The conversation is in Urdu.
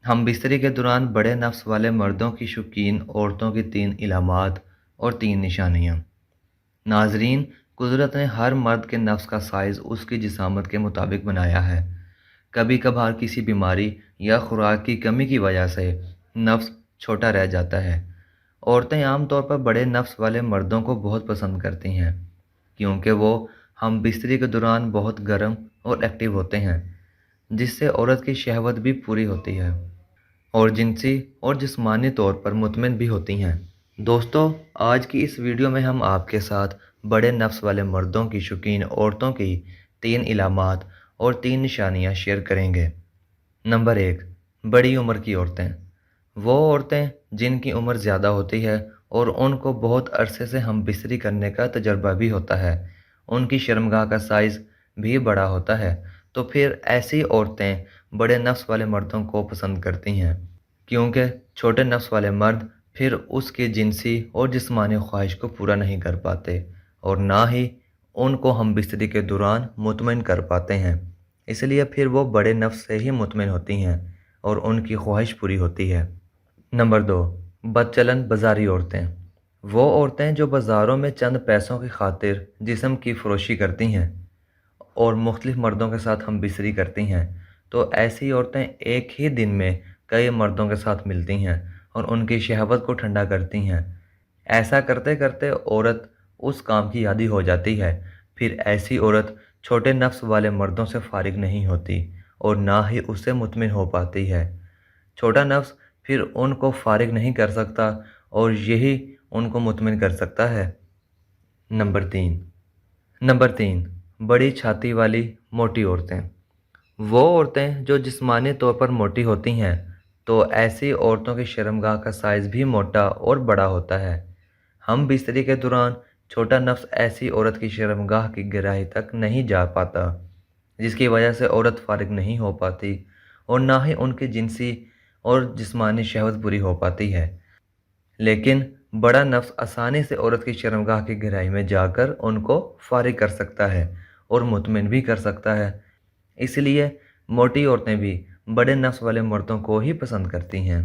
ہم بستری کے دوران بڑے نفس والے مردوں کی شوقین عورتوں کی 3 علامات اور 3 نشانیاں۔ ناظرین، قدرت نے ہر مرد کے نفس کا سائز اس کی جسامت کے مطابق بنایا ہے۔ کبھی کبھار کسی بیماری یا خوراک کی کمی کی وجہ سے نفس چھوٹا رہ جاتا ہے۔ عورتیں عام طور پر بڑے نفس والے مردوں کو بہت پسند کرتی ہیں، کیونکہ وہ ہم بستری کے دوران بہت گرم اور ایکٹیو ہوتے ہیں، جس سے عورت کی شہوت بھی پوری ہوتی ہے اور جنسی اور جسمانی طور پر مطمئن بھی ہوتی ہیں۔ دوستو، آج کی اس ویڈیو میں ہم آپ کے ساتھ بڑے نفس والے مردوں کی شوقین عورتوں کی 3 علامات اور 3 نشانیاں شیئر کریں گے۔ نمبر 1، بڑی عمر کی عورتیں۔ وہ عورتیں جن کی عمر زیادہ ہوتی ہے اور ان کو بہت عرصے سے ہم بستری کرنے کا تجربہ بھی ہوتا ہے، ان کی شرمگاہ کا سائز بھی بڑا ہوتا ہے، تو پھر ایسی عورتیں بڑے نفس والے مردوں کو پسند کرتی ہیں، کیونکہ چھوٹے نفس والے مرد پھر اس کی جنسی اور جسمانی خواہش کو پورا نہیں کر پاتے اور نہ ہی ان کو ہم بستری کے دوران مطمئن کر پاتے ہیں، اس لیے پھر وہ بڑے نفس سے ہی مطمئن ہوتی ہیں اور ان کی خواہش پوری ہوتی ہے۔ نمبر 2، بدچلن بازاری عورتیں۔ وہ عورتیں جو بازاروں میں چند پیسوں کی خاطر جسم کی فروشی کرتی ہیں اور مختلف مردوں کے ساتھ ہم بستری کرتی ہیں، تو ایسی عورتیں ایک ہی دن میں کئی مردوں کے ساتھ ملتی ہیں اور ان کی شہوت کو ٹھنڈا کرتی ہیں۔ ایسا کرتے کرتے عورت اس کام کی عادی ہو جاتی ہے، پھر ایسی عورت چھوٹے نفس والے مردوں سے فارغ نہیں ہوتی اور نہ ہی اس سے مطمئن ہو پاتی ہے۔ چھوٹا نفس پھر ان کو فارغ نہیں کر سکتا اور یہی ان کو مطمئن کر سکتا ہے۔ نمبر 3، بڑی چھاتی والی موٹی عورتیں۔ وہ عورتیں جو جسمانی طور پر موٹی ہوتی ہیں، تو ایسی عورتوں کی شرمگاہ کا سائز بھی موٹا اور بڑا ہوتا ہے۔ ہم بستری کے دوران چھوٹا نفس ایسی عورت کی شرمگاہ کی گہرائی تک نہیں جا پاتا، جس کی وجہ سے عورت فارغ نہیں ہو پاتی اور نہ ہی ان کی جنسی اور جسمانی شہوت پوری ہو پاتی ہے۔ لیکن بڑا نفس آسانی سے عورت کی شرمگاہ کی گہرائی میں جا کر ان کو فارغ کر سکتا ہے اور مطمئن بھی کر سکتا ہے، اس لیے موٹی عورتیں بھی بڑے نفس والے مردوں کو ہی پسند کرتی ہیں۔